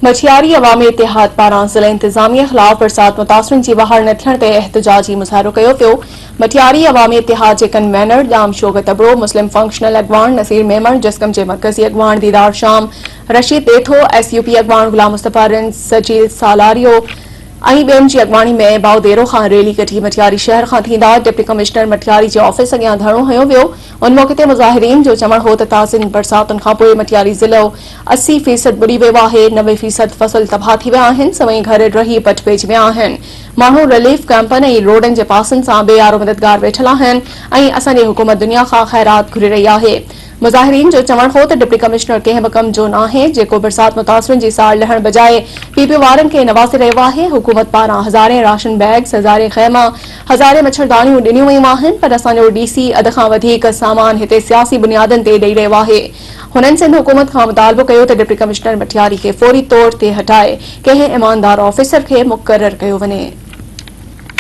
मछियारी अवामी इतिहाद पारां ज़िला इंतज़ामिया ख़िलाफ़ बरसात मुतासिरनि जी बहार न थियण ते एहतजाजी मुज़ाहिरो कयो पियो। मछियारी अवामी इतिहाद जे कन्वेनर दाम शोगत अबड़ो, मुस्लिम फंक्शनल अॻवान नसीर मेमण, जिस्कम जे मरकज़ी अॻवान दीदार शाम, रशीद ॾेथो, SUP अॻवान गुलाम मुस्तफ़ा रिंस सजील सालारियो ऐं ॿियनि जी अॻवानी में बाउदेरो खां रैली कढी मटियारी शहर खां थींदा डिप्टी कमिश्नर मटियारी जे ऑफिस अॻियां धरणो हयो वियो। उन मौक़े ते मुज़ाहिरीन जो चवण हो त ताज़िन बरसातुनि खां पोइ मटियारी ज़िलो 80% बुॾी वियो आहे, 90% फसल तबाह थी विया आहिनि, सवाइ घर रही पट पइजी विया आहिनि। माण्हू रिलीफ कैंपनि ऐं रोडनि जे पासनि सां बेयारो मददगार वेठल आहिनि ऐं असांजी हुकूमत दुनिया खां ख़ैरात घुरी रही आहे। मुज़ाहिरीन जो चवण हो त डिप्टी कमिश्नर कंहिं बि कम जो न आहे जेको बरसात मुतासिरनि जी साड़ लहण बजाए पीपीओ वारनि खे नवाज़े रहियो आहे। हुकूमत पारां हज़ारे राशन बैग्स, हज़ारे खैमा, हज़ारे मच्छरदानियूं ॾिनियूं वयूं आहिनि, पर असांजो DC अध खां वधीक सामान हिते सियासी बुनियादनि ते ॾेई रहियो आहे। हुननि सिंध हुकूमत खां मुतालबो कयो त डिप्टी कमिश्नर मटियारी खे फौरी तौर ते हटाए कंहिं ईमानदार ऑफिसर खे मुक़रर कयो वञे।